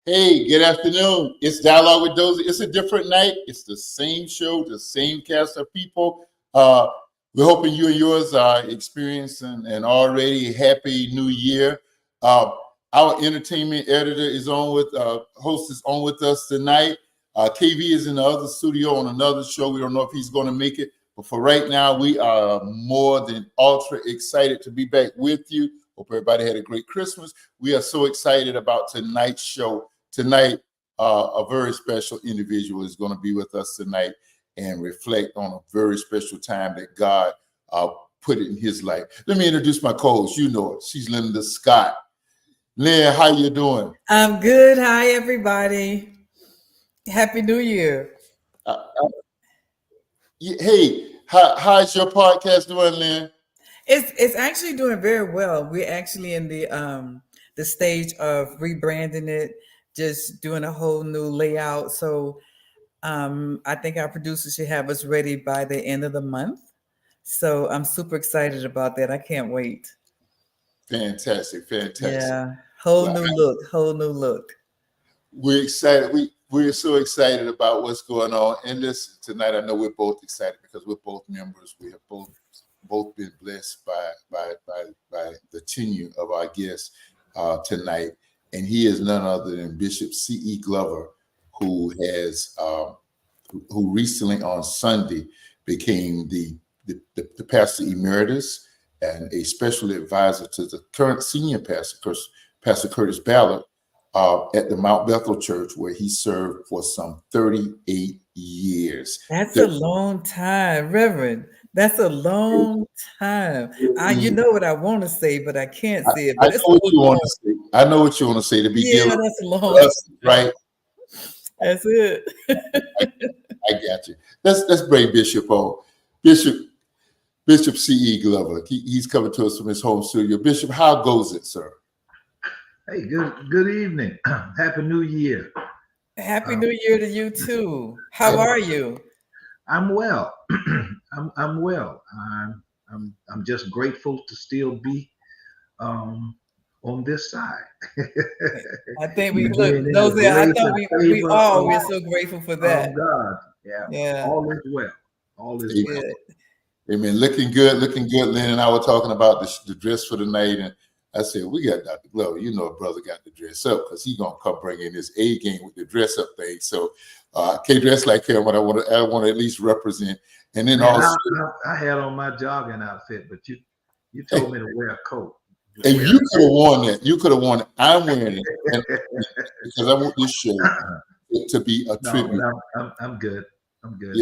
Hey, good afternoon. It's Dialogue with Dozie. It's a different night. It's the same show, the same cast of people. Uh, we're hoping you and yours are experiencing an already happy new year. Uh, our entertainment editor is on with, host is on with us tonight. KV is in the other studio on another show. We don't know if he's going to make it, but for right now, we are more than ultra excited to be back with you. Hope everybody had a great Christmas. We are so excited about tonight's show. Tonight, a very special individual is going to be with us tonight and reflect on a very special time that God put in his life. Let me introduce my co-host. You know it. She's Linda Scott. Lynn, how you doing? I'm good. Hi, everybody. Happy New Year. Hey, how's your podcast doing, Lynn? It's actually doing very well. We're actually in the stage of rebranding it, just doing a whole new layout. So I think our producer should have us ready by the end of the month. So I'm super excited about that. I can't wait. Fantastic. Yeah, whole Well, new look, whole new look. we're excited. We're so excited about what's going on. And this tonight, I know we're both excited because we're both members. We have both been blessed by the tenure of our guest tonight, and he is none other than Bishop C.E. Glover, who recently on Sunday became the pastor emeritus and a special advisor to the current senior pastor, Pastor Curtis Ballard, at the Mount Bethel Church, where he served for some 38 years. That's a long time, Reverend. That's a long time. You know what I want to say, but I can't say it. I But know it's what so you want long. to say. I know what you want to say to be Yeah, dealing that's a with long us, right? That's it. I got you. Let's bring Bishop on. Bishop C.E. Glover. He's coming to us from his home studio. Bishop, how goes it, sir? Hey, good evening. Happy New Year. Happy New Year to you too. How are you? I'm well. I'm well. I'm just grateful to still be on this side. I think we look Being in the Dozell, I grace thought and we're favor so grateful for that. of God. Yeah. Yeah. All is well. All is well. Good. Amen. Looking good. Lynn and I were talking about the dress for the night, and I said, we got Dr. Glover. You know, brother got the dress up because he's gonna come bring in his A game with the dress up thing. So I can't dress like him, but I want to at least represent. And then also, I had on my jogging outfit, but you told me to wear a coat. And you could have worn that. You could have worn it. I'm wearing it because I want this show to be a tribute. I'm good. I'm good.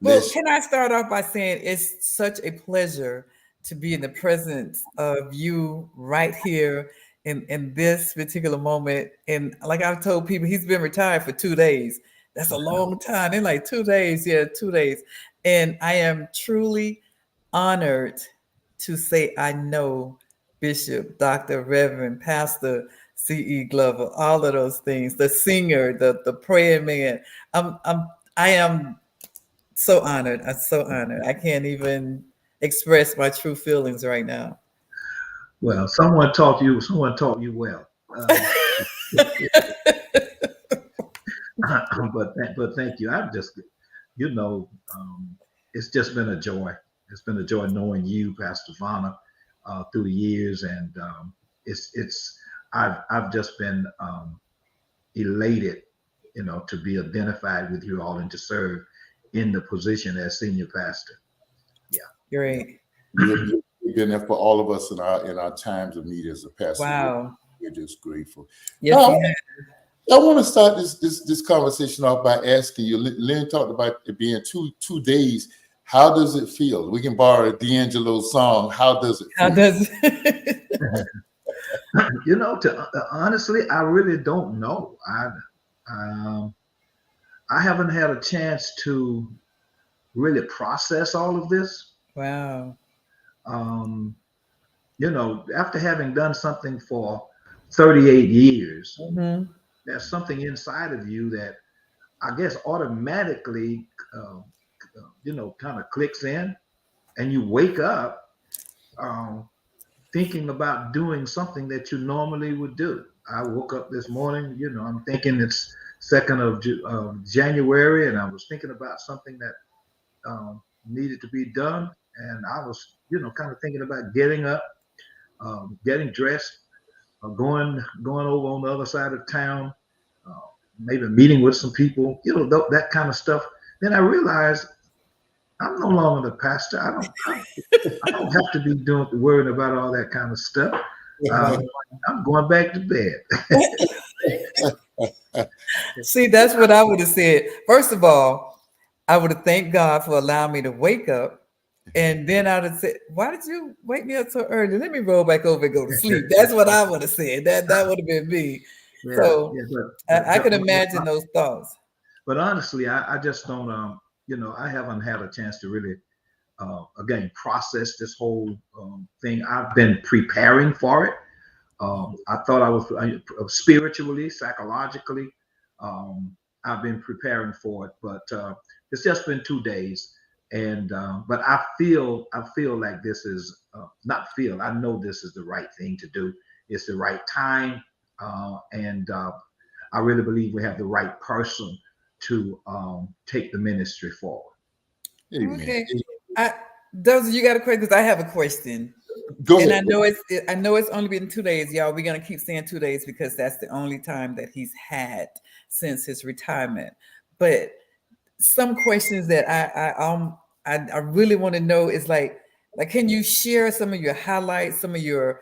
Well, can I start off by saying it's such a pleasure to be in the presence of you right here in this particular moment. And like I've told people, he's been retired for 2 days. That's a long time. In like 2 days, 2 days. And I am truly honored to say I know Bishop, Dr. Reverend, Pastor C.E. Glover, all of those things, the singer, the praying man. I am so honored. I'm so honored. I can't even express my true feelings right now. Well, someone taught you well. But thank you. I'm just, it's just been a joy. It's been a joy knowing you, Pastor Varner, through the years, and I've just been elated, to be identified with you all and to serve in the position as senior pastor. Yeah, great. You've been there for all of us in our times of need as a pastor. Wow, we're just grateful. Yes, I want to start this conversation off by asking you. Lynn talked about it being two days. How does it feel? We can borrow a D'Angelo song. How does it feel? How does it? Honestly, I really don't know. I haven't had a chance to really process all of this. Wow. After having done something for 38 years, Mm-hmm. there's something inside of you that I guess automatically, kind of clicks in, and you wake up thinking about doing something that you normally would do. I woke up this morning, I'm thinking it's 2nd of January, and I was thinking about something that needed to be done. And I was, kind of thinking about getting up, getting dressed, going over on the other side of town, uh, maybe meeting with some people, that kind of stuff. Then I realized I'm no longer the pastor. I don't have to be worrying about all that kind of stuff. I'm going back to bed. See, that's what I would have said. First of all, I would have thanked God for allowing me to wake up. And then I would have said, why did you wake me up so early? Let me roll back over and go to sleep. That's what I would have said. That would have been me. Yeah, So I could imagine those thoughts. but honestly, I just don't, I haven't had a chance to really, again, process this whole thing. I've been preparing for it. I thought I was spiritually, psychologically. I've been preparing for it, but it's just been 2 days, and but I feel like this is not feel. I know this is the right thing to do. It's the right time, and I really believe we have the right person to take the ministry forward. Amen. Okay. Dozie, you got a question? Because I have a question. Go And ahead. I know it's only been 2 days, y'all. We're gonna keep saying 2 days because that's the only time that he's had since his retirement. But some questions that I really want to know is like can you share some of your highlights, some of your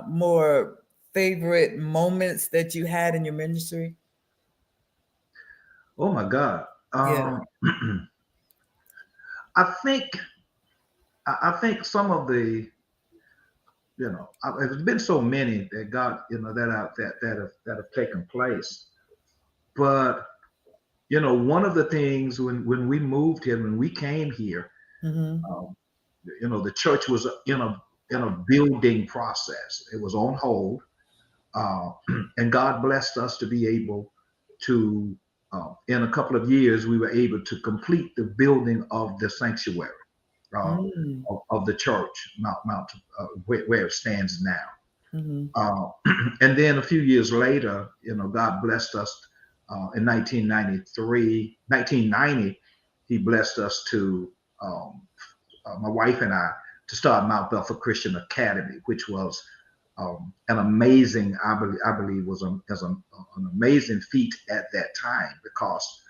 more favorite moments that you had in your ministry? Oh my God. Yeah. I think I think some of the there's been so many that God that have taken place, but one of the things when we moved here, when we came here, Mm-hmm. the church was in a building process. It was on hold, uh, and God blessed us to be able to in a couple of years we were able to complete the building of the sanctuary uh, Mm-hmm. of the church, Mount where it stands now. Mm-hmm. And then a few years later, God blessed us in 1990. He blessed us to my wife and I to start Mount Bethel Christian Academy, which was an amazing, I believe was an amazing feat at that time, because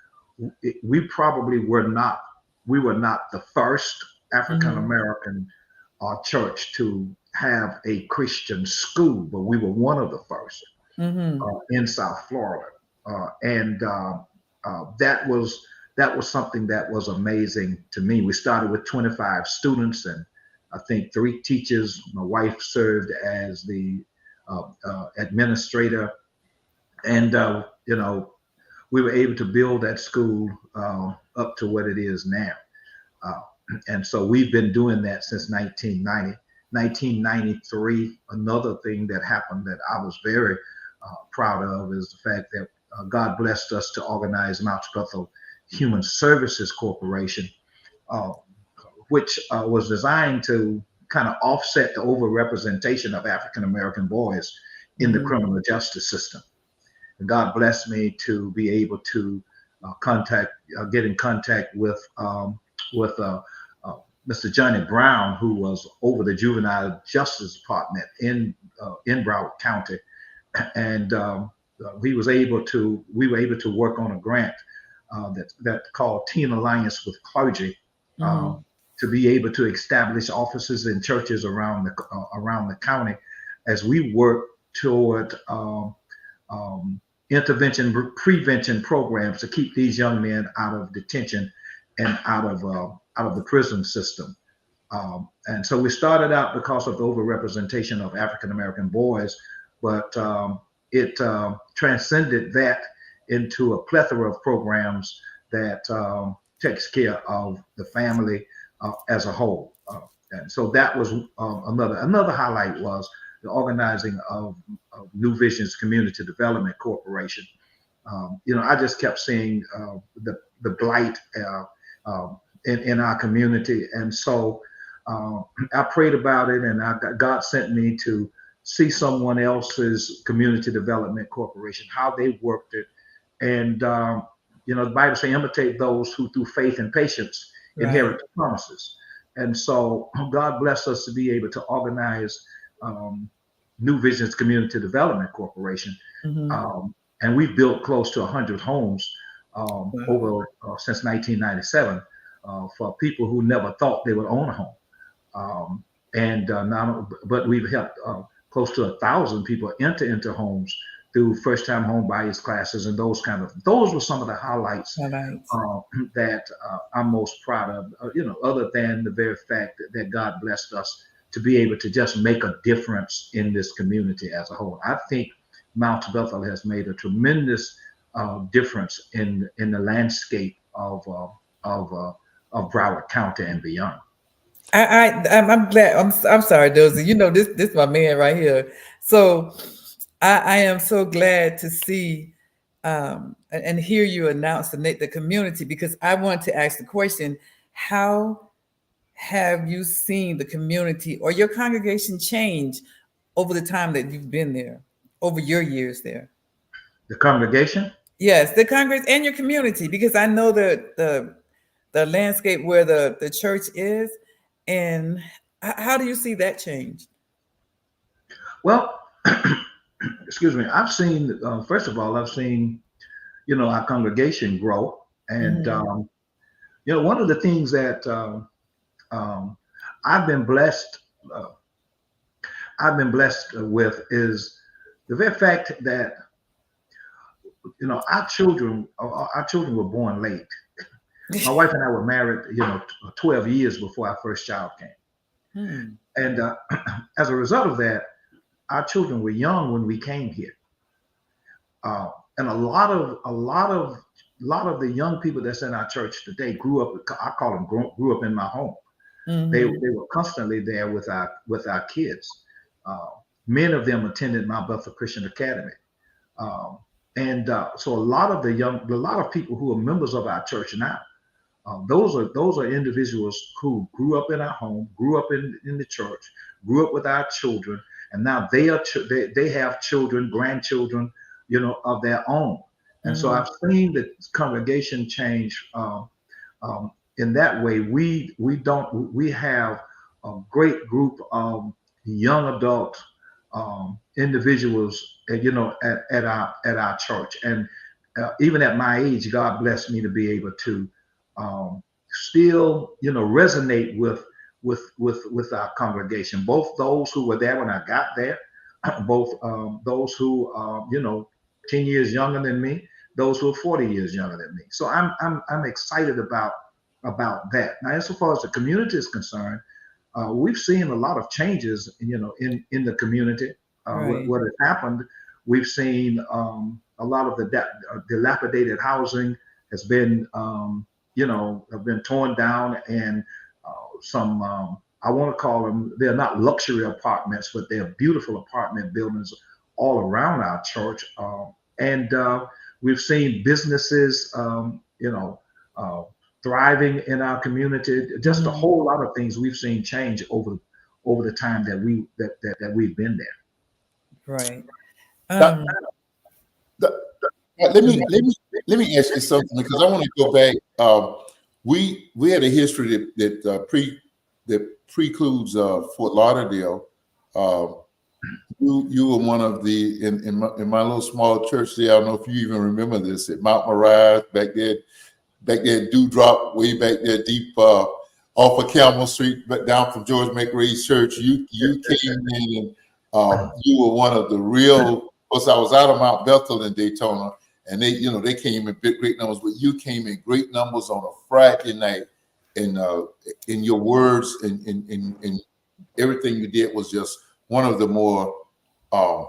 we probably were not the first African Mm-hmm. American church to have a Christian school, but we were one of the first Mm-hmm. in South Florida, and that was something that was amazing to me. We started with 25 students, and I think 3 teachers. My wife served as the administrator, and we were able to build that school up to what it is now. Uh, and so we've been doing that since 1990. 1993, another thing that happened that I was very proud of is the fact that God blessed us to organize Mount Bethel Human Services Corporation, uh, which was designed to kind of offset the overrepresentation of African American boys in the Mm-hmm. criminal justice system. And God blessed me to be able to get in contact with Mr. Johnny Brown, who was over the juvenile justice department in Broward County, and we were able to work on a grant that called Teen Alliance with Clergy, Mm-hmm. to be able to establish offices in churches around the county, as we work toward prevention programs to keep these young men out of detention and out of the prison system. And so we started out because of the overrepresentation of African American boys, but it transcended that into a plethora of programs that takes care of the family as a whole. And so that was another highlight was the organizing of New Visions Community Development Corporation. I just kept seeing the blight in our community, and so I prayed about it, and God sent me to see someone else's community development corporation, how they worked it. And, the Bible says, imitate those who through faith and patience inherit the promises. And so God blessed us to be able to organize New Visions Community Development Corporation. And we've built close to 100 homes over since 1997 for people who never thought they would own a home. But we've helped close to 1,000 people enter into homes through first-time home buyers classes and those were some of the highlights that I'm most proud of, other than the very fact that God blessed us to be able to just make a difference in this community as a whole. I think Mount Bethel has made a tremendous difference in the landscape of Broward County and beyond. I'm glad. I'm sorry, Dozie. This is my man right here. So I am so glad to see and hear you announce the community, because I want to ask the question: how have you seen the community or your congregation change over the time that you've been there, over your years there? The congregation? Yes, the congregation and your community, because I know the landscape where the church is. And how do you see that change? Well, excuse me. I've seen, first of all, our congregation grow. And, one of the things that I've been blessed with is the very fact that, our children were born late. My wife and I were married, 12 years before our first child came. And as a result of that, our children were young when we came here. And a lot of the young people that's in our church today grew up, I call them grew up in my home. They were constantly there with our kids. Many of them attended Mount Bethel Christian Academy. So a lot of people who are members of our church now, those are individuals who grew up in our home, grew up in the church, grew up with our children, and now they have children, grandchildren, of their own. And so I've seen the congregation change in that way. We have a great group of young adult individuals, at our church, and even at my age, God blessed me to be able to still, resonate with our congregation, both those who were there when I got there, both those who 10 years younger than me, those who are 40 years younger than me. So I'm excited about that. Now, as far as the community is concerned, we've seen a lot of changes, in the community. What has happened, we've seen a lot of the dilapidated housing has been have been torn down, and some I want to call them, they're not luxury apartments, but they're beautiful apartment buildings all around our church. And we've seen businesses thriving in our community. Just a whole lot of things we've seen change over the time that we've been there. Right. Let me ask you something, because I want to go back. We had a history that precludes Fort Lauderdale. You were one of the in my little small church there. I don't know if you even remember this, at Mount Mirage back there at Dewdrop, way back there deep off of Campbell Street, but down from George McRae's church. You came in and you were one of the real. Of course, I was out of Mount Bethel in Daytona, and they came in great numbers, but you came in great numbers on a Friday night, and in your words and in everything you did was just one of the more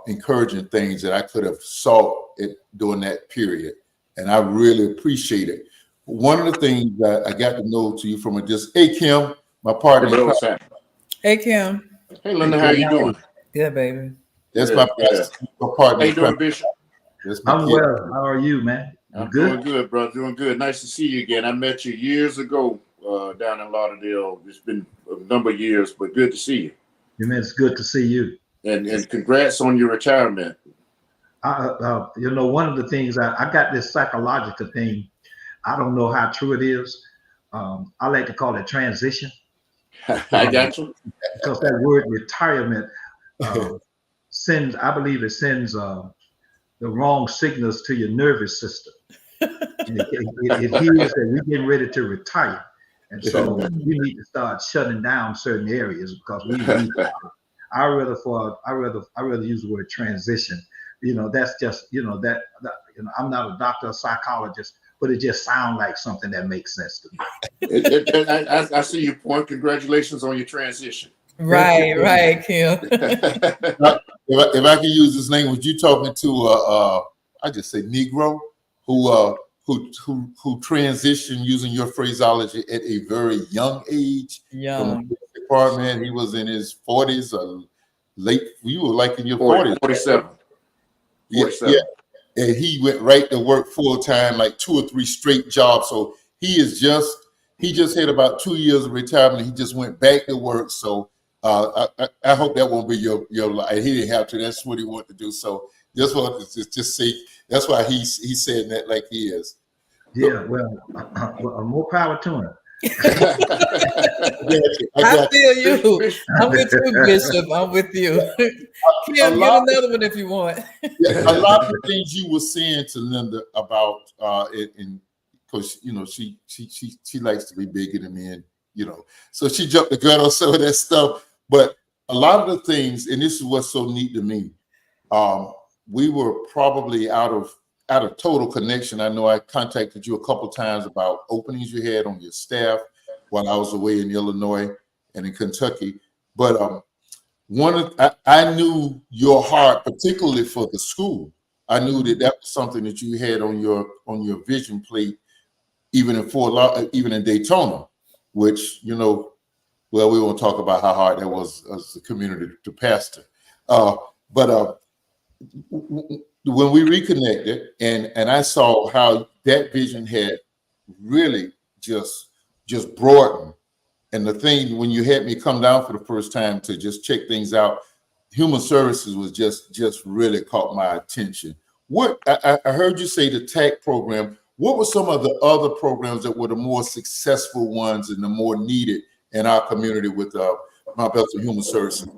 encouraging things that I could have saw it during that period, and I really appreciate it. One of the things that I got to know to you from it, just, hey Kim, my partner. Hey Kim. Hey Linda, how you doing? Good, baby. That's my partner. How you doing, Bishop? I'm well. How are you, man? I'm doing good, bro. Doing good. Nice to see you again. I met you years ago down in Lauderdale. It's been a number of years, but good to see you. Man, it's good to see you. And congrats on your retirement. One of the things I got this psychological thing. I don't know how true it is. I like to call it transition. I got you. Because that word retirement sends, I believe it sends the wrong signals to your nervous system. It hears that we're getting ready to retire. And so we need to start shutting down certain areas because I rather use the word transition. That's just, I'm not a doctor or psychologist, but it just sounds like something that makes sense to me. I see your point. Congratulations on your transition. Right, Kim. If I can use this language, you talking to I just say Negro who transitioned, using your phraseology, at a very young age. From the department, he was in his 40s or late. You were like in your 40s. 47. Yeah. And he went right to work full time, like 2 or 3 straight jobs. So he just had about 2 years of retirement. He just went back to work. So I hope that won't be your life. He didn't have to. That's what he wanted to do. So just want to just say that's why he's saying that like he is. Yeah, well, more power to him. I feel you. I'm with you, Bishop. I'm with you. Kim, get another one if you want. A lot of the things you were saying to Linda about because she likes to be bigger than me, and so she jumped the gun on some of that stuff. But a lot of the things, and this is what's so neat to me, we were probably out of total connection. I know I contacted you a couple of times about openings you had on your staff while I was away in Illinois and in Kentucky. But I knew your heart, particularly for the school. I knew that was something that you had on your vision plate, even in Daytona, which we won't talk about how hard that was as a community to pastor. But when we reconnected and I saw how that vision had really just broadened, and the thing when you had me come down for the first time to just check things out, human services was just really caught my attention. What I heard you say, the TAC program. What were some of the other programs that were the more successful ones and the more needed in our community with Mount Belton Human Services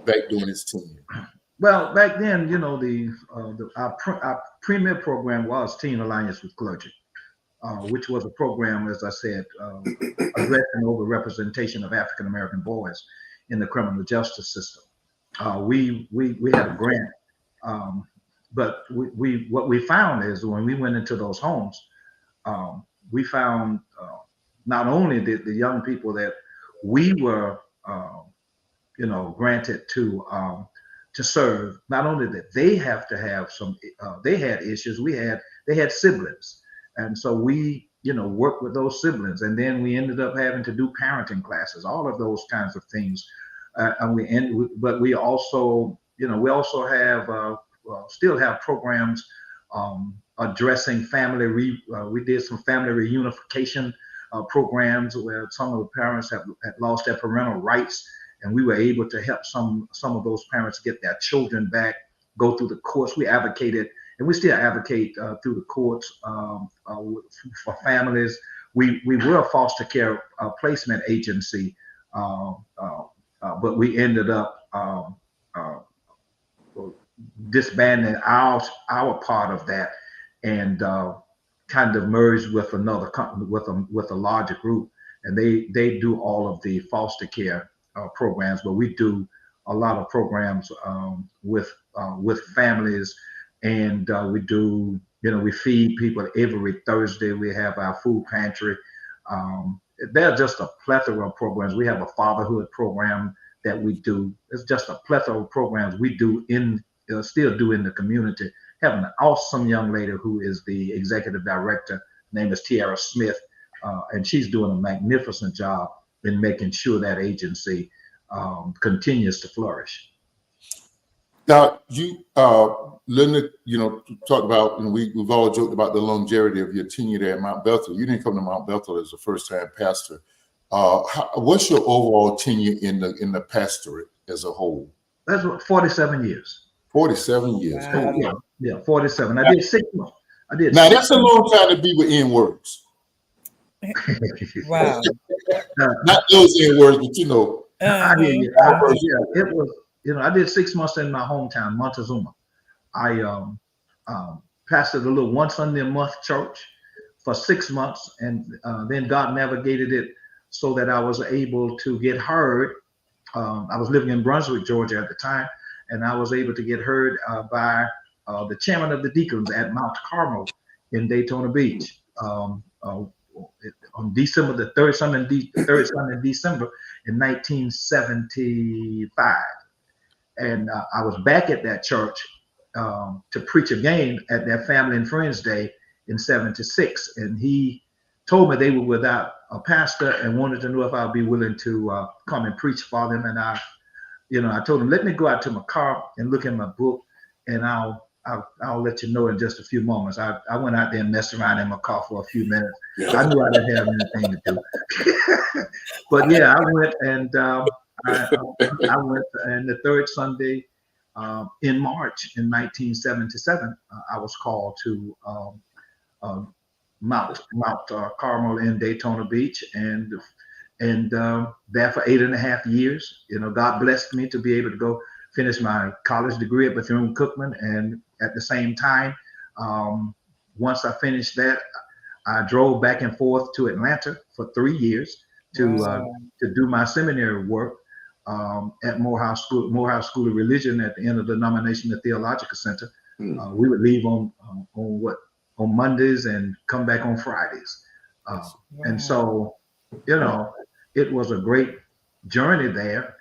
back during its tenure? Well, back then, our premier program was Teen Alliance with Clergy, which was a program, as I said, addressing overrepresentation of African American boys in the criminal justice system. We had a grant, but what we found is when we went into those homes, we found not only the young people that we were, granted to serve, not only that they have to have some, they had issues. They had siblings, and so we worked with those siblings, and then we ended up having to do parenting classes, all of those kinds of things, but we also have still have programs addressing family. We did some family reunification programs where some of the parents had lost their parental rights, and we were able to help some of those parents get their children back, go through the courts. We advocated, and we still advocate through the courts for families. We were a foster care placement agency, but we ended up disbanding our part of that and kind of merged with another company, with a larger group, and they do all of the foster care programs, but we do a lot of programs with families, and we do, we feed people every Thursday. We have our food pantry. There's just a plethora of programs. We have a fatherhood program that we do. It's just a plethora of programs we do still do in the community. Have an awesome young lady who is the executive director. Her name is Tiara Smith, and she's doing a magnificent job in making sure that agency continues to flourish. Now, you, Linda, talk about, and we've all joked about the longevity of your tenure there at Mount Bethel. You didn't come to Mount Bethel as a first-time pastor. What's your overall tenure in the pastorate as a whole? That's what 47 years. 47 years. Wow. Oh, yeah, 47. I did 6 months. Now that's a long time to be with N words. Wow. Not those N words, but you know. I hear you. Uh-huh. Yeah, it was. I did 6 months in my hometown, Montezuma. I pastored a little one Sunday a month church for 6 months, and then God navigated it so that I was able to get heard. I was living in Brunswick, Georgia at the time, and I was able to get heard by the chairman of the deacons at Mount Carmel in Daytona Beach on December the third Sunday in December in 1975. And I was back at that church to preach again at their Family and Friends Day in '76, and he told me they were without a pastor and wanted to know if I'd be willing to come and preach for them. And I told him, let me go out to my car and look in my book, and I'll let you know in just a few moments. I went out there and messed around in my car for a few minutes. I knew I didn't have anything to do, but yeah, I went and I went, and the third Sunday in March in 1977, I was called to Mount Carmel in Daytona Beach, and there for 8.5 years. God blessed me to be able to go finish my college degree at Bethune-Cookman, and at the same time, once I finished that, I drove back and forth to Atlanta for 3 years to do my seminary work at Morehouse School of Religion at the Interdenominational Theological Center. We would leave on Mondays and come back on Fridays. And so, it was a great journey there.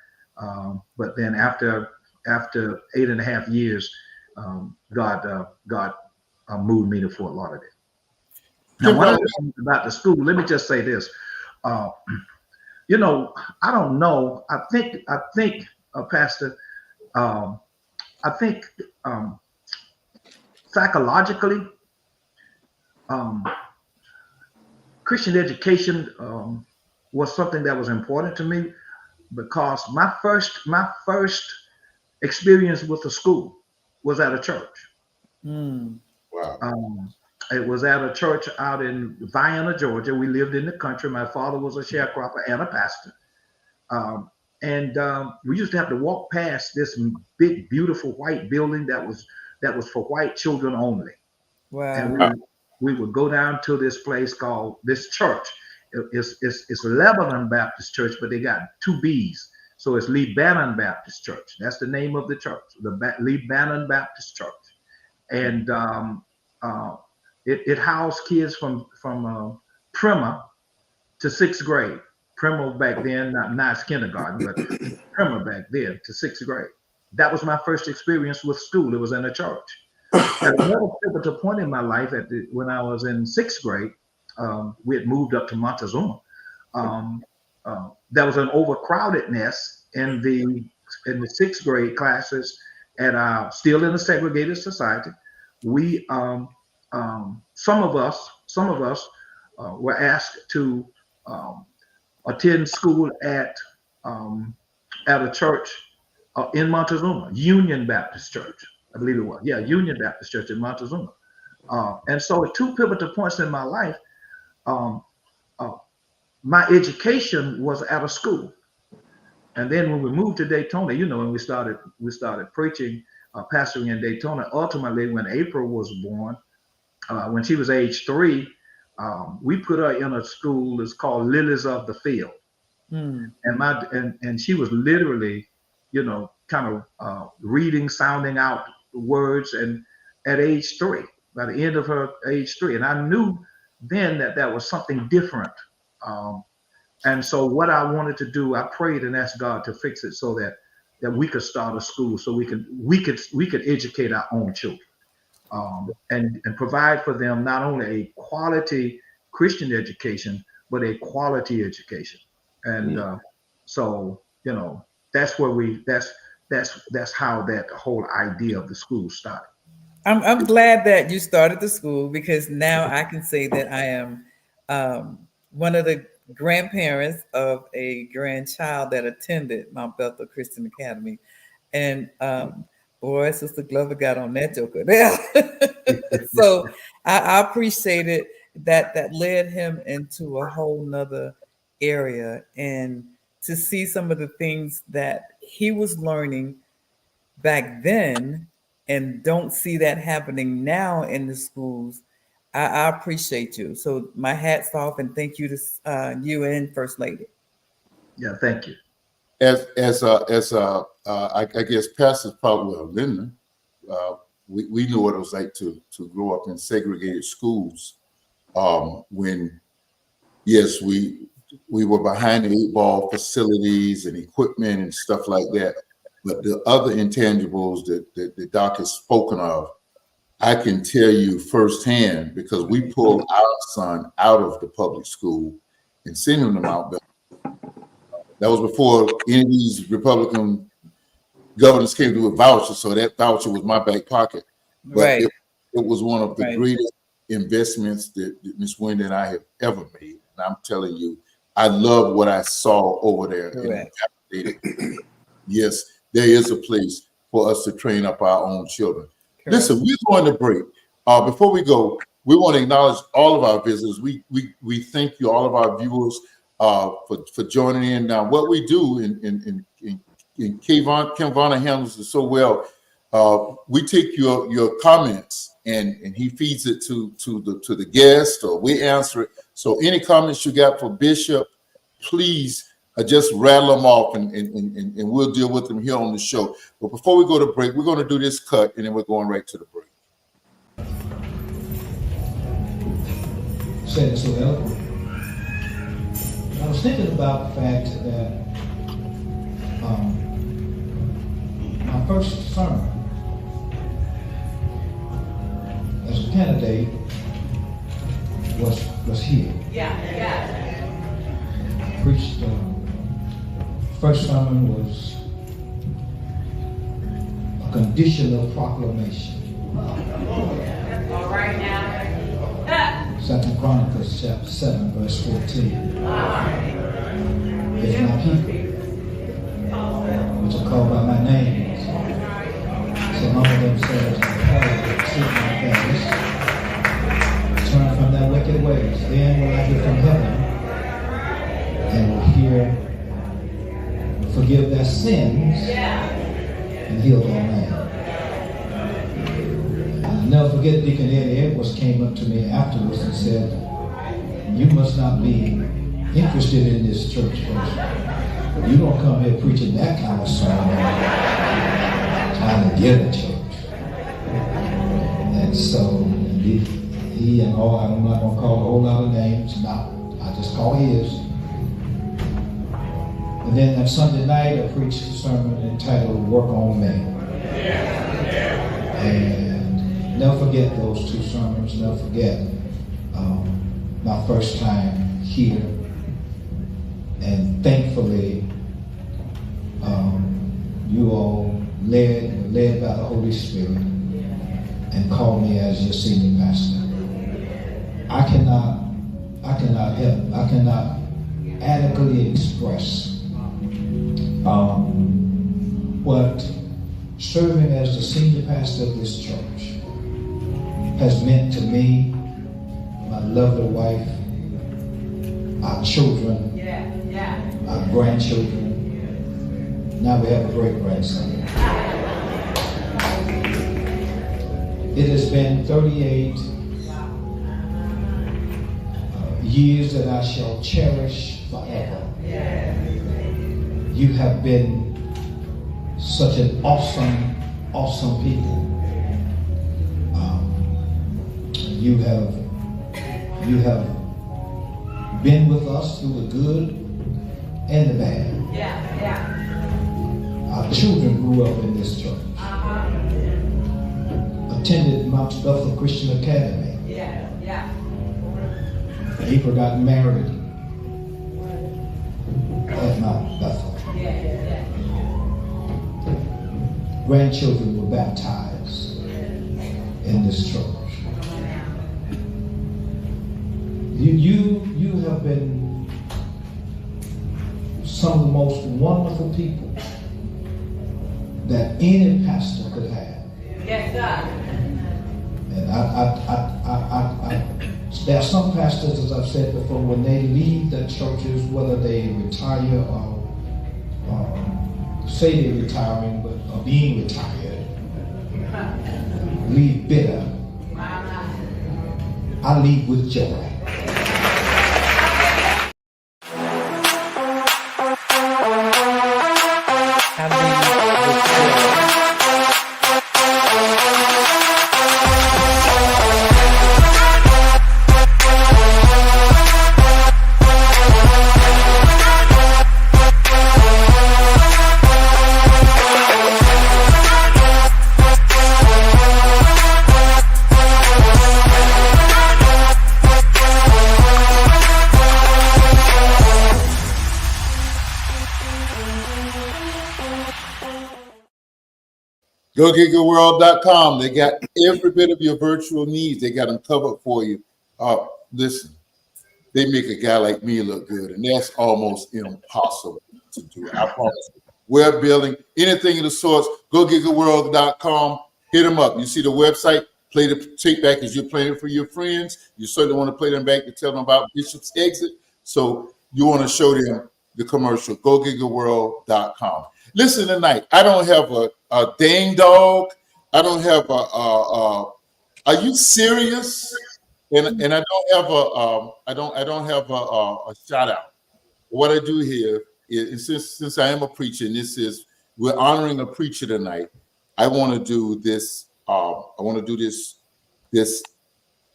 But then after 8.5 years, God moved me to Fort Lauderdale. Now, one of the things about the school, let me just say this. I don't know. I think, Pastor, I think psychologically, Christian education was something that was important to me, because my first experience with the school was at a church. Wow. It was at a church out in Varner, Georgia. We lived in the country. My father was a sharecropper and a pastor. And we used to have to walk past this big, beautiful white building that was for white children only. Wow. And we would go down to this place called this church. It's Lebanon Baptist Church, but they got 2 B's. So it's Lebanon Baptist Church. That's the name of the church, the Lebanon Baptist Church. And it housed kids from primer to 6th grade. Primer back then, not kindergarten, but primer back then to 6th grade. That was my first experience with school. It was in a church. At another pivotal point in my life, when I was in 6th grade, we had moved up to Montezuma. There was an overcrowdedness in the 6th grade classes still in a segregated society. We some of us were asked to attend school at a church in Montezuma, Union Baptist Church, I believe it was. Yeah, Union Baptist Church in Montezuma. And so at 2 pivotal points in my life, my education was at a school. And then when we moved to Daytona, when we started preaching, pastoring in Daytona, ultimately when April was born, when she was age 3, we put her in a school that's called Lilies of the Field. And she was literally, kind of reading, sounding out words, and at age 3, by the end of her age 3. And I knew then that was something different. And so what I wanted to do, I prayed and asked God to fix it so that we could start a school, so we could educate our own children, and provide for them not only a quality Christian education, but a quality education. And so that's where that's how that whole idea of the school started. I'm glad that you started the school, because now I can say that I am one of the grandparents of a grandchild that attended Mount Bethel Christian Academy. And boy, Sister Glover got on that joker there. So I appreciated that led him into a whole nother area, and to see some of the things that he was learning back then and don't see that happening now in the schools. I appreciate you. So my hat's off, and thank you to you and First Lady. Yeah, thank you. I guess pastors probably, well, Linda, we knew what it was like to grow up in segregated schools. When, yes, we were behind the 8-ball facilities and equipment and stuff like that. But the other intangibles that Doc has spoken of, I can tell you firsthand, because we pulled our son out of the public school and sent him to Mount Bethel. That was before any of these Republican governors came to a voucher, so that voucher was my back pocket. But Right. it was one of the greatest investments that Ms. Wendy and I have ever made. And I'm telling you, I love what I saw over there. In yes, there is a place for us to train up our own children. Correct. Listen, we're going to break. Before we go, we want to acknowledge all of our visitors. We thank you, all of our viewers, for joining in. Now, what we do in Kim Varner handles it so well. We take your comments and he feeds it to the guest, or we answer it. So any comments you got for Bishop, please just rattle them off, and we'll deal with them here on the show. But before we go to break, we're going to do this cut, and then we're going right to the break. Said it so eloquent. I was thinking about the fact that my first sermon as a candidate was here. Preached. First sermon was a conditional proclamation. All right now. 2 Chronicles chapter 7, verse 14. If my people, which are called by my name, shall humble themselves and pray, seek my face, turn from their wicked ways, then will I hear from heaven and will hear, forgive their sins, and heal their land. I'll never forget Deacon Eddie Edwards came up to me afterwards and said, you must not be interested in this church first. You don't come here preaching that kind of sermon trying to get a church. And so he and all, I'm not going to call a whole lot of names, I just call his. And then that Sunday night, I preached a sermon entitled Work on Me. And never forget those two sermons, never forget my first time here. And thankfully, you all led by the Holy Spirit and called me as your senior pastor. I cannot adequately express what serving as the senior pastor of this church has meant to me, my lovely wife, our children, our grandchildren. Now we have a great-grandson. It has been 38 years that I shall cherish forever. You have been such an awesome people. You have been with us through the good and the bad. Our children grew up in this church. Attended Mount Bethel Christian Academy. April got married at Mount Bethel. Grandchildren were baptized in this church. You have been some of the most wonderful people that any pastor could have. Yes, sir. And there are some pastors, as I've said before, when they leave the churches, whether they retire or say they're retiring, but are being retired, leave bitter. I leave with joy. GoGigaWorld.com. They got every bit of your virtual needs. They got them covered for you. Listen, they make a guy like me look good, and that's almost impossible to do. I promise you. Web building, anything of the sorts, GoGigaWorld.com. Hit them up. You see the website, play the tape back as you're playing it for your friends. You certainly want to play them back to tell them about Bishop's exit. So you want to show them the commercial, GoGigaWorld.com. Listen tonight, I don't have a dang dog. I don't have are you serious? And I don't have I don't have a shout out. What I do here is since I am a preacher, and we're honoring a preacher tonight. I want to do this. I want to do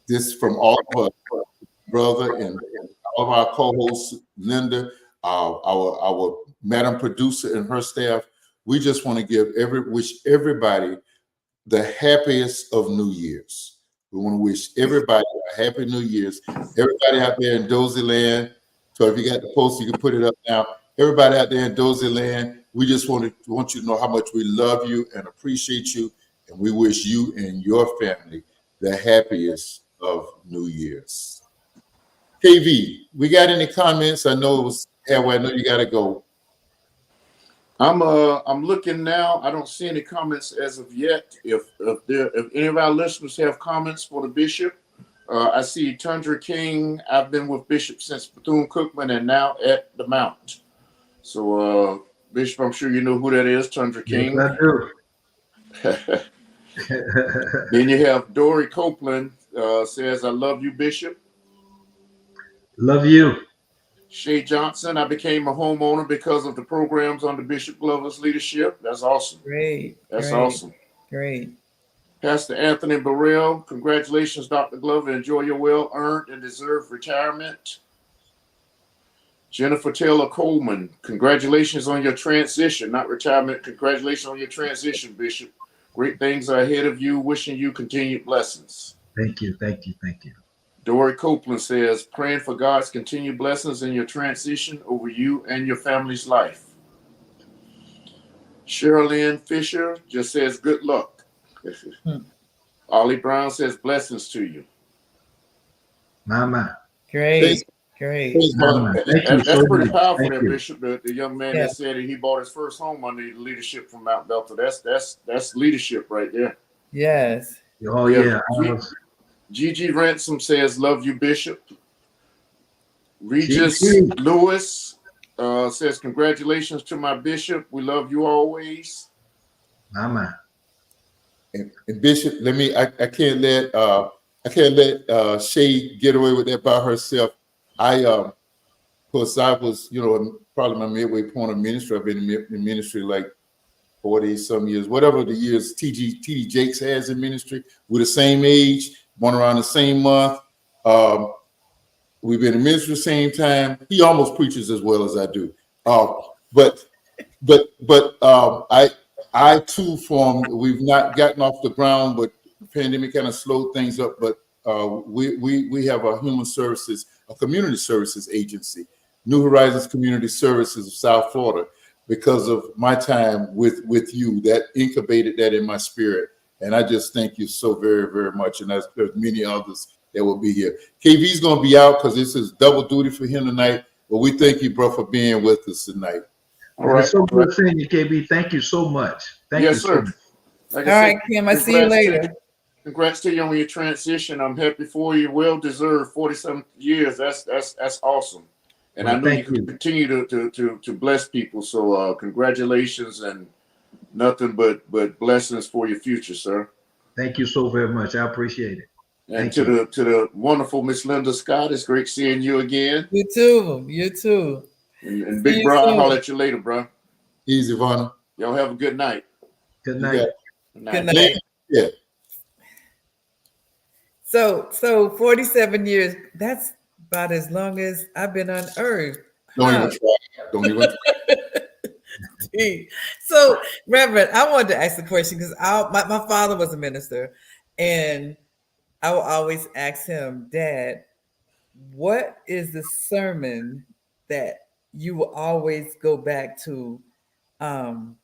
this from all of our brother and all of our co-hosts, Linda, our Madam Producer and her staff. We just want to wish everybody the happiest of New Year's. We want to wish everybody a happy New Year's. Everybody out there in Dozie land. So if you got the post, you can put it up now. Everybody out there in Dozie land, we just want you to know how much we love you and appreciate you. And we wish you and your family the happiest of New Year's. KV, we got any comments? I know it was halfway. I know you got to go. I'm looking now. I don't see any comments as of yet. If any of our listeners have comments for the bishop, I see Tundra King. I've been with Bishop since Bethune-Cookman and now at the Mount. So Bishop, I'm sure you know who that is, Tundra King. Yes, I do. Then you have Dory Copeland says, "I love you, Bishop." Love you. Shay Johnson, "I became a homeowner because of the programs under Bishop Glover's leadership." That's awesome. Great. That's great, awesome. Great. Pastor Anthony Burrell, "Congratulations, Dr. Glover. Enjoy your well-earned and deserved retirement." Jennifer Taylor Coleman, "Congratulations on your transition, not retirement. Congratulations on your transition, Bishop. Great things are ahead of you. Wishing you continued blessings." Thank you. Thank you. Thank you. Dory Copeland says, "Praying for God's continued blessings in your transition over you and your family's life." Sherilyn Fisher just says, "Good luck." Ollie Brown says, "Blessings to you." Mama. Great. Great. That's pretty powerful there, you. Bishop. The young man that said that he bought his first home under the leadership from Mount Belton. That's leadership right there. Yes. Oh yeah. Gigi Ransom says, "Love you, Bishop." Regis Gigi. Lewis says, "Congratulations to my bishop. We love you always." Mama. And Bishop, I can't let Shay get away with that by herself. Of course, I was, probably my midway point of ministry. I've been in ministry like 40 some years, whatever the years TD Jakes has in ministry. We're the same age, born around the same month. We've been in ministry the same time. He almost preaches as well as I do. But I too we've not gotten off the ground, but the pandemic kind of slowed things up. But we have a community services agency, New Horizons Community Services of South Florida, because of my time with you. That incubated that in my spirit. And I just thank you so very, very much. And there's many others that will be here. KV's going to be out because this is double duty for him tonight. But we thank you, bro, for being with us tonight. All And right. it's so good seeing you, KB. Thank you so much. Thank you Yes, so sir. much. Like All I right, said, Kim. I see you congrats to later. congrats to you on your transition. I'm happy for you. Well deserved. 40-some years. That's awesome. And I Well, know you thank can you. continue to bless people. So congratulations and nothing but blessings for your future, sir. Thank you so very much. I appreciate it. And Thank to you. the wonderful Miss Linda Scott, it's great seeing you again. You too. You too. And See big you bro, I'll soon. holler at you later, bro. Easy, Varner. Y'all have a good night. Good You night. got Good Good night. night. Yeah. So 47 years, that's about as long as I've been on earth. Don't Huh. even try. Don't even try. So, Reverend, I wanted to ask the question because my father was a minister, and I will always ask him, Dad, what is the sermon that you will always go back to, um,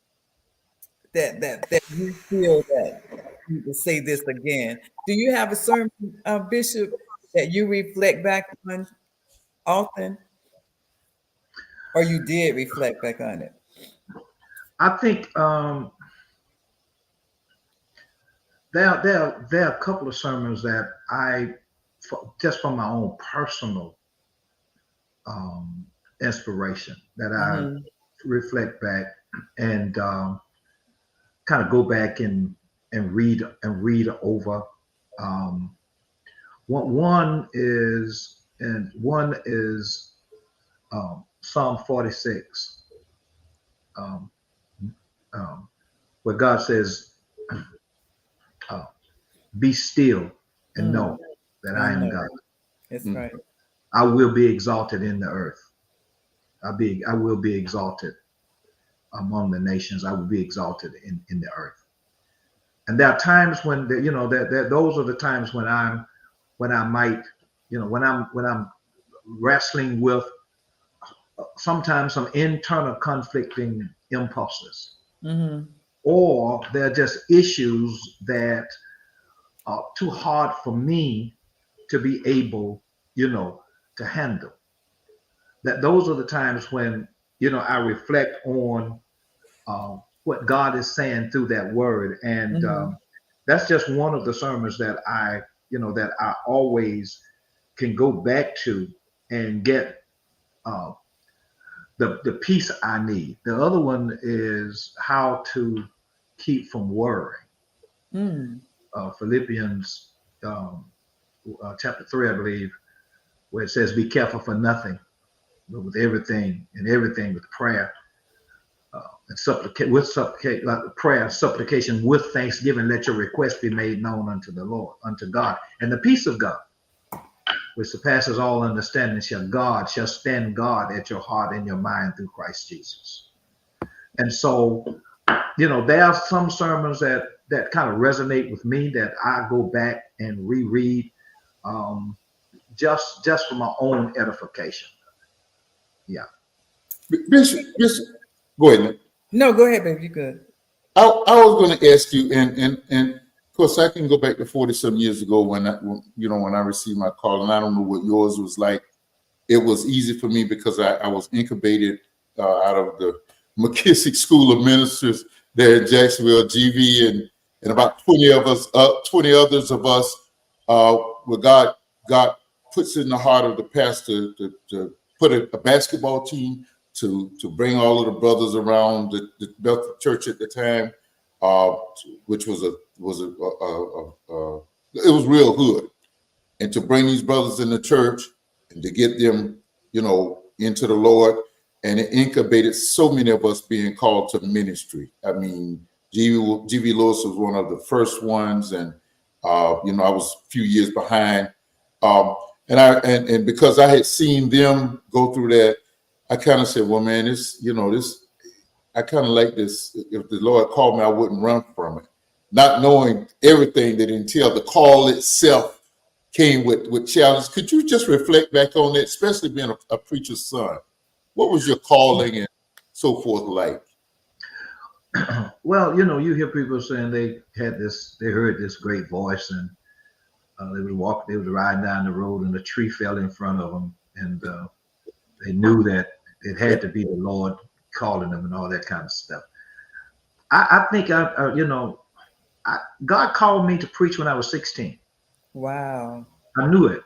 that you feel that you need to say this again? Do you have a sermon, Bishop, that you reflect back on often, or you did reflect back on it? I think there are a couple of sermons that just from my own personal inspiration that I Mm-hmm. reflect back and kind of go back and read over. Um, one is Psalm 46, um, where God says, uh, "Be still and Mm, know that I I am know. God. That's Mm. right. I will be exalted in the earth. I will be exalted among the nations. I will be exalted in the earth." And there are times when those are the times when I might, when I'm wrestling with sometimes some internal conflicting impulses, Mm-hmm. or they're just issues that are too hard for me to be able, to handle. That those are the times when I reflect on what God is saying through that word, and Mm-hmm. that's just one of the sermons that that I always can go back to and get uh, the peace I need. The other one is how to keep from worrying. Mm. Philippians chapter 3, I believe, where it says, "Be careful for nothing, but with everything with prayer and prayer, supplication with thanksgiving, let your request be made known unto the Lord, unto God, and the peace of God, which surpasses all understanding, shall stand guard at your heart and your mind through Christ Jesus." And so, there are some sermons that kind of resonate with me that I go back and reread, just for my own edification. Yeah. Bishop, go ahead, Nick. No, go ahead, baby. You good. I was going to ask you, and of course, I can go back to 40-some years ago when I received my call, and I don't know what yours was like. It was easy for me because I was incubated out of the McKissick School of Ministers there in Jacksonville, GV, and about 20 others of us, where God puts it in the heart of the pastor to put a basketball team to bring all of the brothers around the Bethel Church at the time, which was it was real hood, and to bring these brothers in the church and to get them, into the Lord. And it incubated so many of us being called to ministry. I mean, G.V. Lewis was one of the first ones, and I was a few years behind. And because I had seen them go through that, I kind of said, well, man, this, I kind of like this. If the Lord called me, I wouldn't run from it. Not knowing everything that entailed, the call itself came with challenges. Could you just reflect back on that, especially being a preacher's son? What was your calling and so forth like? Well, you hear people saying they heard this great voice, and they was riding down the road, and a tree fell in front of them, and they knew that it had to be the Lord calling them and all that kind of stuff. I think God called me to preach when I was 16. Wow. I knew it.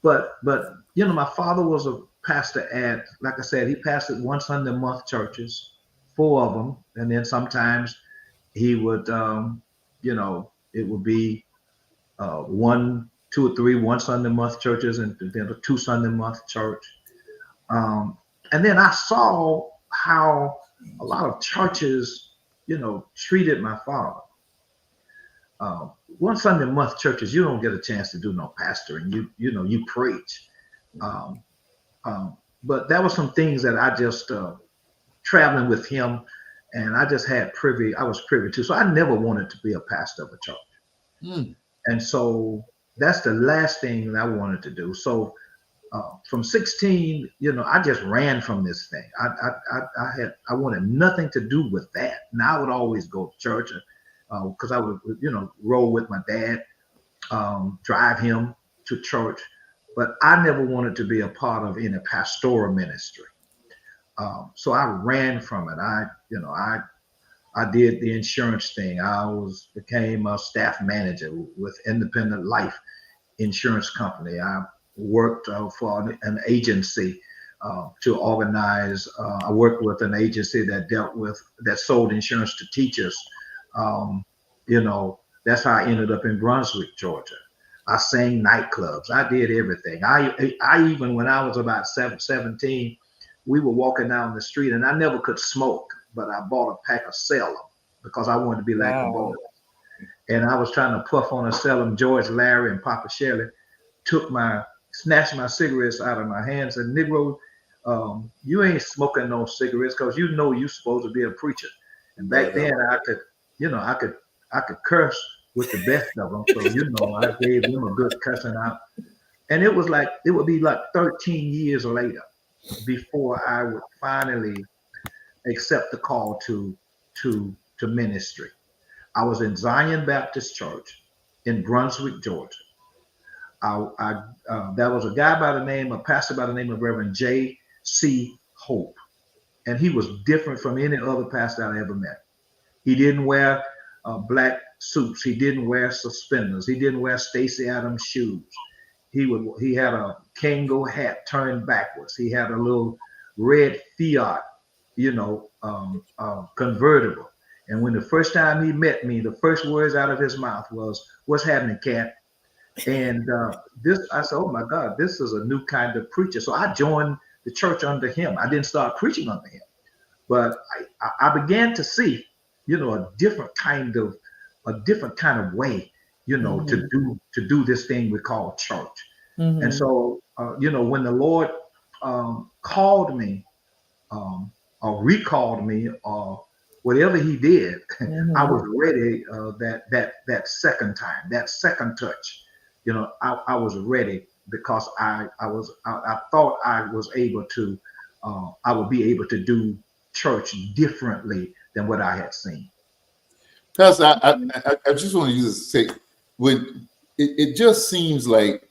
But my father was a pastor at, like I said, he pastored one Sunday a month churches, 4 of them, and then sometimes he would, it would be 1, 2 or 3 one Sunday a month churches, and then a 2 Sunday a month church. And then I saw how a lot of churches, treated my father. One Sunday a month churches, you don't get a chance to do no pastoring. You preach. But that was some things that I just traveling with him, and I just had I was privy to. So I never wanted to be a pastor of a church. And so that's the last thing that I wanted to do. So from 16, I just ran from this thing. I wanted nothing to do with that. And I would always go to church because I would, roll with my dad, drive him to church. But I never wanted to be a part of any pastoral ministry. So I ran from it. I did the insurance thing. I became a staff manager with Independent Life Insurance Company. I worked for an agency to organize. I worked with an agency that sold insurance to teachers. That's how I ended up in Brunswick, Georgia. I sang nightclubs. I did everything. I even, when I was about 17, we were walking down the street, and I never could smoke, but I bought a pack of Salem because I wanted to be like the boys. And I was trying to puff on a Salem. George, Larry, and Papa Shelley snatched my cigarettes out of my hands and Negro, you ain't smoking no cigarettes because you're supposed to be a preacher. And back then I could curse with the best of them. So, I gave them a good cussing out. And it would be like 13 years later before I would finally accept the call to ministry. I was in Zion Baptist Church in Brunswick, Georgia. There was a pastor by the name of Reverend J.C. Hope. And he was different from any other pastor I ever met. He didn't wear black suits. He didn't wear suspenders. He didn't wear Stacey Adams shoes. He had a Kango hat turned backwards. He had a little red Fiat, convertible. And when the first time he met me, the first words out of his mouth was, "What's happening, cat?" And I said, "Oh my God, this is a new kind of preacher." So I joined the church under him. I didn't start preaching under him, but I began to see, a different kind of way, to do this thing we call church. And so, when the Lord called me, or recalled me, or whatever he did, I was ready that second time, that second touch. I was ready because I thought I was able to, I would be able to do church differently than what I had seen. Pastor, I just want to use this to say, when it just seems like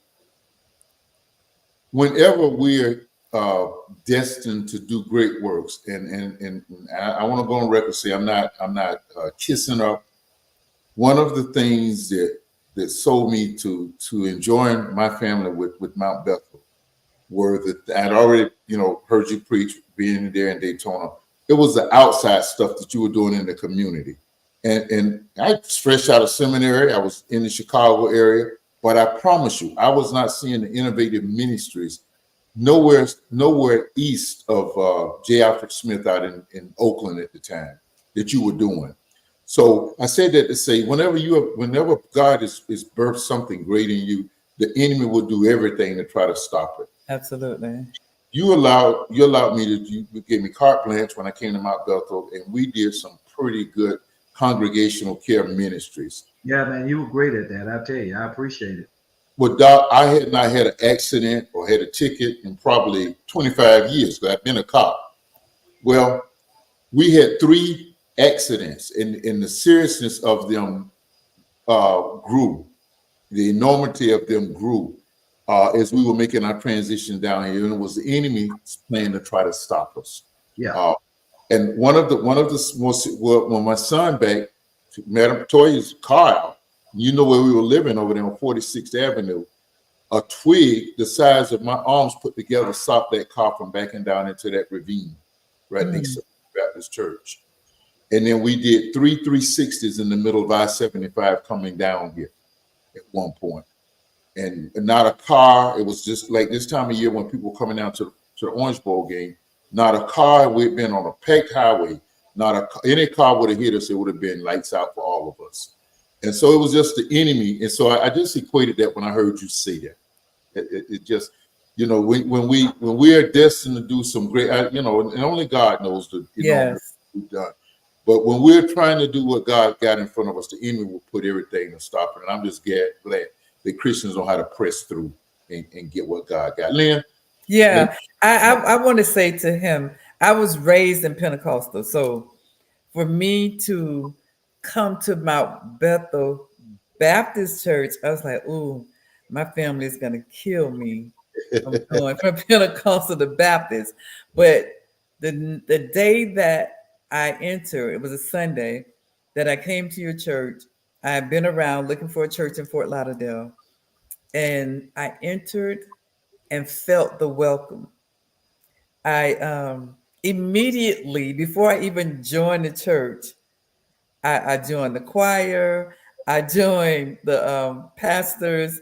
whenever we're destined to do great works, and I want to go on record and say I'm not kissing up. One of the things that sold me to enjoying my family with Mount Bethel were that I'd already heard you preach, being there in Daytona. It was the outside stuff that you were doing in the community, and I was fresh out of seminary. I was in the Chicago area, but I promise you, I was not seeing the innovative ministries nowhere east of J. Alfred Smith out in Oakland at the time that you were doing. So I said that to say, whenever God has birthed something great in you, the enemy will do everything to try to stop it. Absolutely. You allowed me you gave me carte blanche when I came to Mount Bethel, and we did some pretty good congregational care ministries. Yeah, man, you were great at that. I tell you, I appreciate it. Well, Doc, I had not had an accident or had a ticket in probably 25 years because I've been a cop. Well, we had 3 accidents, and the seriousness of them grew. The enormity of them grew as we were making our transition down here, and it was the enemy plan to try to stop us. Yeah. And one of the most, well, when my son back, Madam Toya's car out, you know where we were living over there on 46th Avenue, a twig the size of my arms put together stopped that car from backing down into that ravine right next to the Baptist church. And then we did 360s in the middle of I-75 coming down here at one point. And not a car. It was just like this time of year when people were coming down to the Orange Bowl game. Not a car. We'd been on a packed highway. Any car would have hit us. It would have been lights out for all of us. And so it was just the enemy. And so I just equated that when I heard you say that. It just, you know, when we are destined to do some great, you know, and only God knows the, you know, what we've done. But when we're trying to do what God got in front of us, the enemy will put everything to stop it. And I'm just glad that Christians know how to press through and get what God got. Lynn? Yeah, I want to say to him, I was raised in Pentecostal. So for me to come to Mount Bethel Baptist Church, I was like, ooh, my family is going to kill me. I'm going from Pentecostal to Baptist. But the day that I entered, it was a Sunday that I came to your church. I had been around looking for a church in Fort Lauderdale, and I entered and felt the welcome. I immediately, before I even joined the church, I joined the choir. I joined the pastor's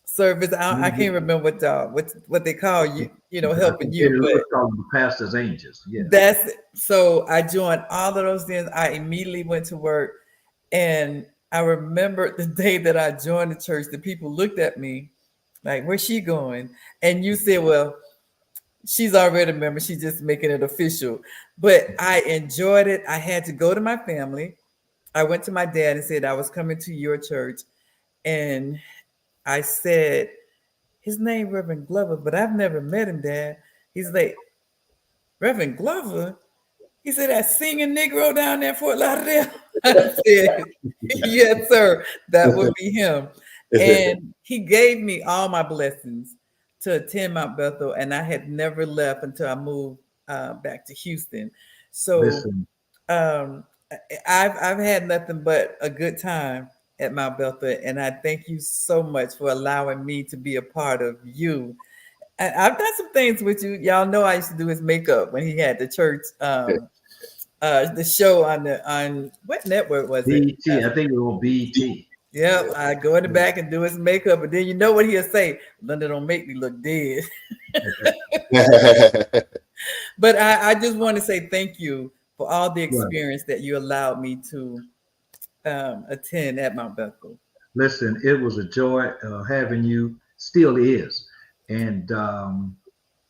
service. I can't remember what they call you, you know, helping you. But called the pastor's angels. Yeah. That's so I joined all of those things. I immediately went to work, and I remember the day that I joined the church, the people looked at me like, where's she going? And you said, well, she's already a member. She's just making it official. But I enjoyed it. I had to go to my family. I went to my dad and said I was coming to your church. And I said, his name Reverend Glover, but I've never met him, Dad. He's like, Reverend Glover? He said, that singing Negro down there in Fort Lauderdale? I said, yes, sir. That would be him. And he gave me all my blessings to attend Mount Bethel, and I had never left until I moved back to Houston. So I've had nothing but a good time at Mount Bethel, and I thank you so much for allowing me to be a part of you. And I've done some things with you. Y'all know I used to do his makeup when he had the church, the show on what network was it? BT, I think it was BT. Yep, I go in the back and do his makeup, and then you know what he'll say, Linda, don't make me look dead. But I just want to say thank you for all the experience that you allowed me to attend at Mount Bethel. Listen, it was a joy having you, still is. And,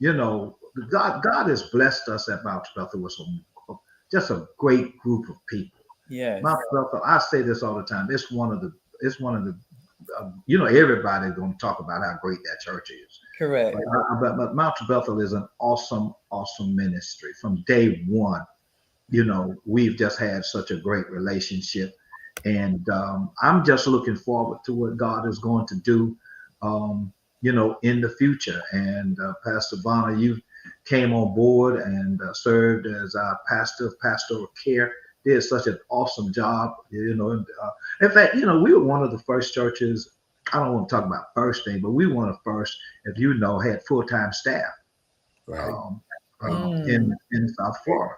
you know, God has blessed us at Mount Bethel with just a great group of people. Yeah, Mount Bethel, I say this all the time, it's one of the you know, everybody's going to talk about how great that church is. Correct. But Mount Bethel is an awesome ministry. From day one, you know, we've just had such a great relationship. And I'm just looking forward to what God is going to do, you know, in the future. And Pastor Varner, you came on board and served as our pastor of pastoral care. Did such an awesome job, you know. In fact, you know, we were one of the first churches. I don't want to talk about first thing, but we were one of the first, if you know, had full-time staff in South Florida.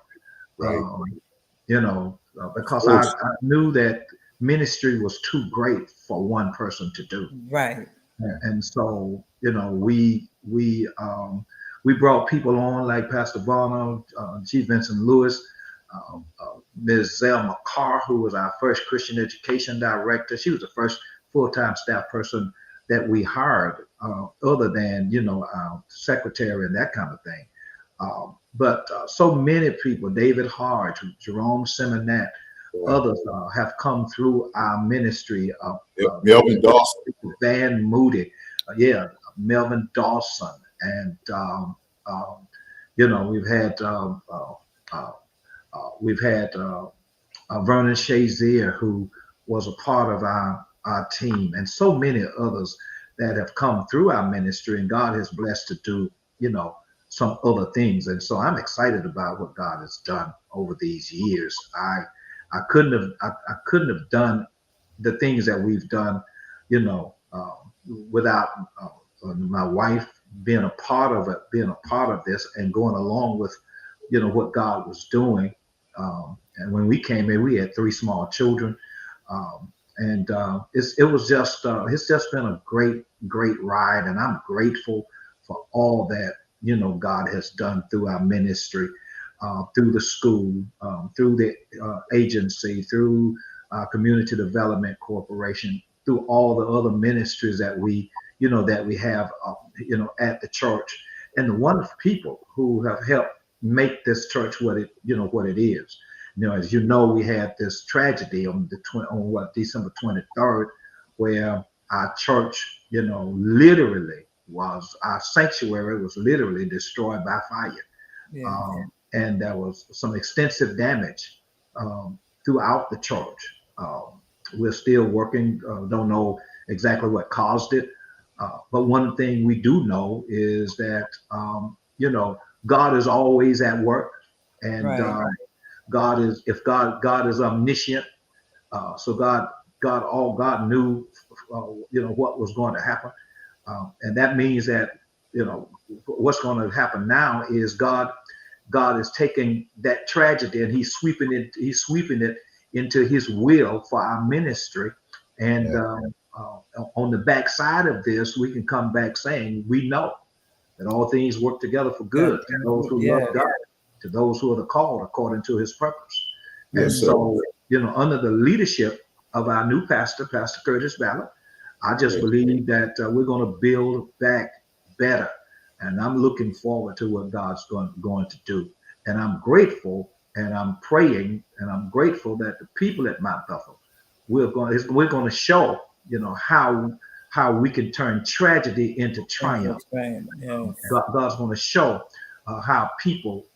You know, because I knew that ministry was too great for one person to do. Right. And so, you know, we brought people on like Pastor Varner, G. Vincent Lewis, Ms. Zelma Carr, who was our first Christian education director. She was the first full-time staff person that we hired, other than, you know, our secretary and that kind of thing. But so many people, David Hodge, Jerome Simonette, others have come through our ministry. Melvin Dawson, Van Moody, Melvin Dawson, and you know, we've had Vernon Shazier, who was a part of our team, and so many others that have come through our ministry, and God has blessed to do, you know, some other things. And so I'm excited about what God has done over these years. I couldn't have done the things that we've done, without my wife being a part of it, being a part of this, and going along with, what God was doing. And when we came in, we had 3 small children, it's just been a great ride, and I'm grateful for all that God has done through our ministry, through the school, through the agency, through Community Development Corporation, through all the other ministries that we have, at the church, and the wonderful people who have helped make this church what it is. As you know, we had this tragedy on December 23rd, where our church, literally our sanctuary was literally destroyed by fire. Yeah. And there was some extensive damage throughout the church. We're still working, don't know exactly what caused it. But one thing we do know is that, God is always at work, and Right. God is omniscient. So God knew, what was going to happen. And that means that, what's going to happen now is God is taking that tragedy and he's sweeping it into his will for our ministry. And on the backside of this, we can come back saying, we know that all things work together for good to those who love God, to those who are called according to his purpose. And so, under the leadership of our new pastor, Pastor Curtis Ballard, I just believe that we're going to build back better. And I'm looking forward to what God's going to do. And I'm grateful, and I'm praying, and I'm grateful that the people at Mount Bethel, we're going to show, how we can turn tragedy into triumph. Right. Yes. God's going to show how people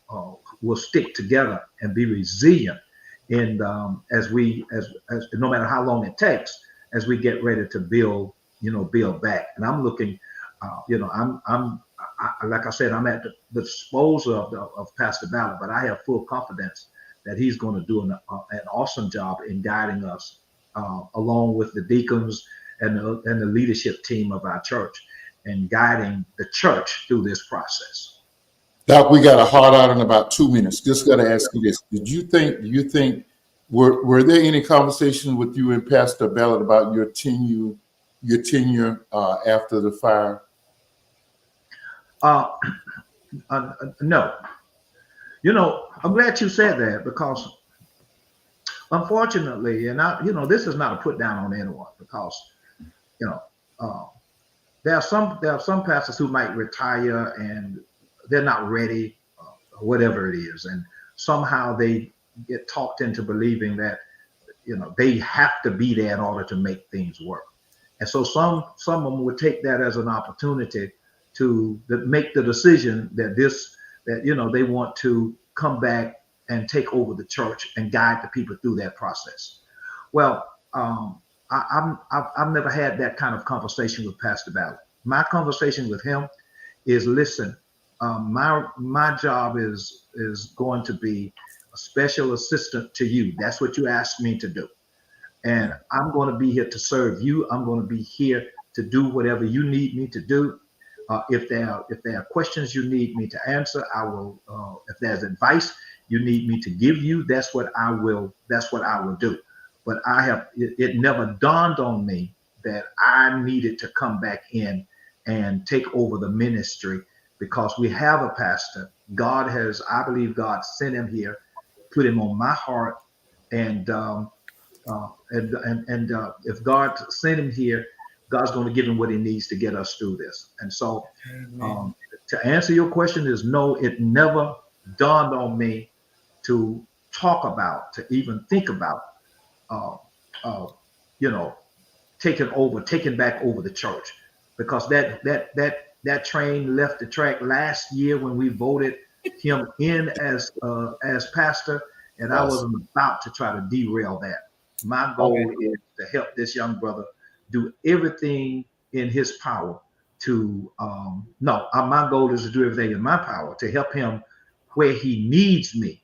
will stick together and be resilient, and as no matter how long it takes, as we get ready to build back. And I'm looking, like I said, I'm at the disposal of Pastor Ballard, but I have full confidence that he's going to do an awesome job in guiding us, along with the deacons and the leadership team of our church, and guiding the church through this process. Doc, we got a hard out in about 2 minutes. Just got to ask you this: do you think were there any conversations with you and Pastor Ballard about your tenure after the fire? No. I'm glad you said that, because unfortunately, and this is not a put down on anyone, because there are some pastors who might retire and they're not ready, or whatever it is, and somehow they get talked into believing that they have to be there in order to make things work. And so some of them would take that as an opportunity to make the decision that they want to come back and take over the church and guide the people through that process. Well, I've never had that kind of conversation with Pastor Ballard. My conversation with him is, listen, my job is going to be a special assistant to you. That's what you asked me to do. And I'm going to be here to serve you. I'm going to be here to do whatever you need me to do. If there are questions you need me to answer, I will. If there's advice you need me to give you, that's what I will do. But it never dawned on me that I needed to come back in and take over the ministry, because we have a pastor. I believe God sent him here, put him on my heart, and if God sent him here, God's going to give him what he needs to get us through this. And so, to answer your question is no, it never dawned on me to talk about, to even think about, taking back over the church, because that train left the track last year when we voted him in as pastor, and I wasn't about to try to derail that. My goal is to help this young brother do everything in his power my goal is to do everything in my power to help him where he needs me.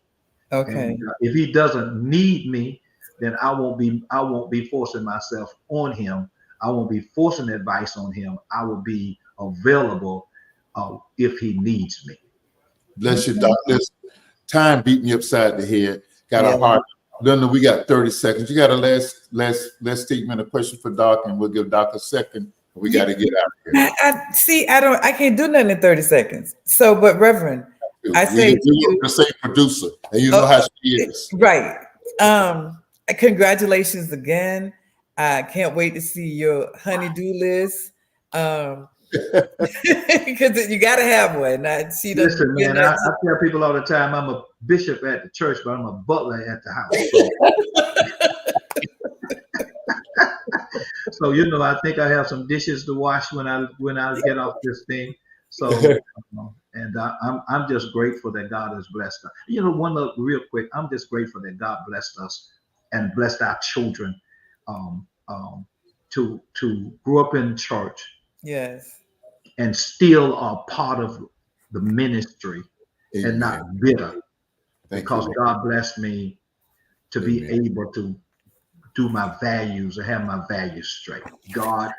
Okay. And if he doesn't need me, then I won't be forcing myself on him. I won't be forcing advice on him. I will be available if he needs me. Bless you, Doc. Listen, time beat me upside the head. Got Yeah. a heart. Linda, we got 30 seconds. You got a last statement, a question for Doc, and we'll give Doc a second. We got to get out of here. I can't do nothing in 30 seconds. So, but Reverend, I say to you, the same producer, and you know how she is. Right. Congratulations again. I can't wait to see your honey-do list. Because you got to have one. Listen, man, I tell people all the time I'm a bishop at the church, but I'm a butler at the house. So I think I have some dishes to wash when I get off this thing. So, and I'm just grateful that God has blessed us. One look real quick. I'm just grateful that God blessed us and blessed our children to grow up in church. Yes. And still are part of the ministry. Amen. And not bitter. Because God blessed me to be able to do my values or have my values straight. God,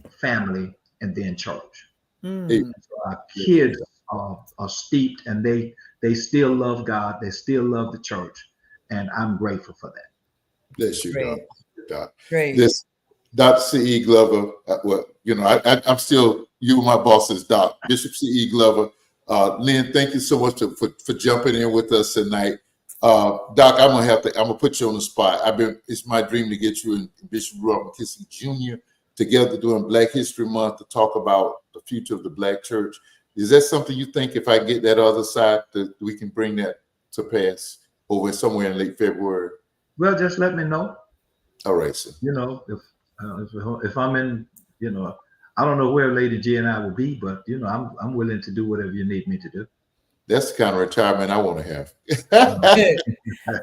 family, and then church. So our kids are steeped, and they still love God. They still love the church, and I'm grateful for that. Bless you, Doc. Great. This Dr. C.E. Glover. I'm still my boss is Doc. Bishop C.E. Glover. Lynn, thank you so much for jumping in with us tonight. Doc, I'm gonna put you on the spot. It's my dream to get you and Bishop Robert McKissick Jr. together during Black History Month to talk about the future of the Black church. Is that something you think, if I get that other side, that we can bring that to pass over somewhere in late February? Well, just let me know. All right, sir. If I'm in, I don't know where Lady G and I will be, but I'm willing to do whatever you need me to do. That's the kind of retirement I want to have.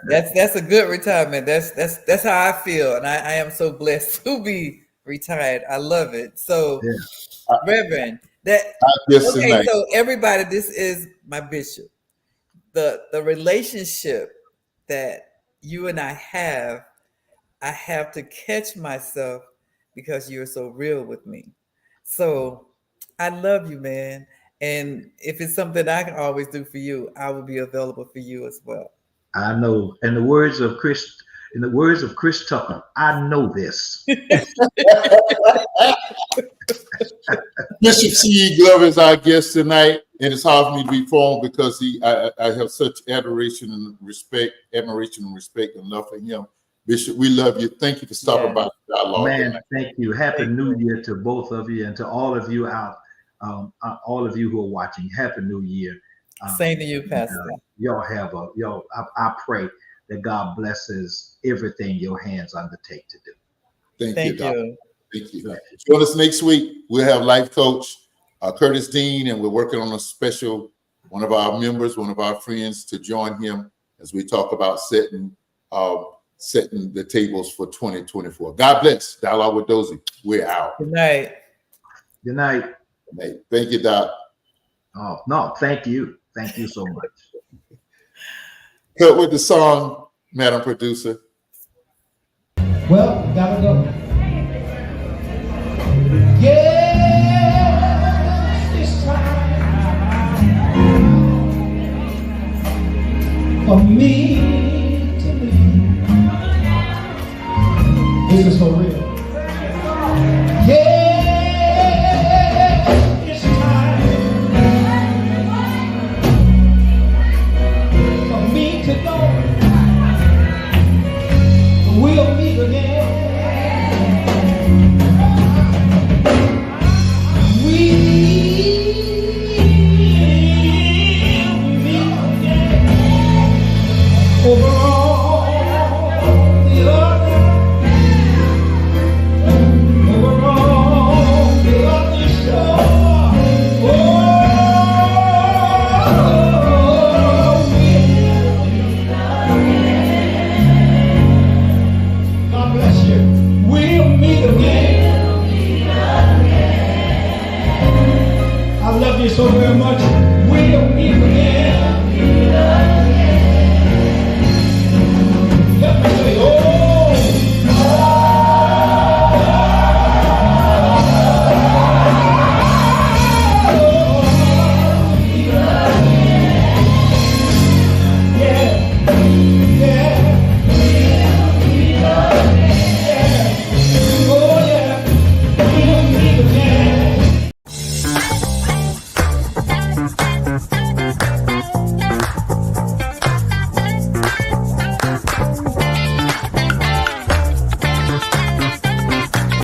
That's a good retirement. That's how I feel, and I am so blessed to be retired. I love it. So, Reverend, so everybody, this is my bishop. The relationship that you and I have to catch myself because you're so real with me. So I love you, man. And if it's something I can always do for you, I will be available for you as well. I know. In the words of Chris Tucker, I know this. Bishop C.E. Glover is our guest tonight, and it's hard for me to be formal because I have such admiration and respect, and love for him. Bishop, we love you. Thank you for stopping by the dialogue. Man, thank you. Happy New Year to both of you and to all of you all of you who are watching. Happy New Year. Same to you, Pastor. I pray that God blesses everything your hands undertake to do. Thank you, Doctor. Thank you. Join us next week. We'll have life coach Curtis Dean, and we're working on a special, one of our members, one of our friends, to join him as we talk about setting the tables for 2024. God bless. Dialogue with Dozie. We're out. Good night. Good night. Thank you, Doc. Oh, no, thank you. Thank you so much. Cut with the song, Madam Producer. Well, gotta go.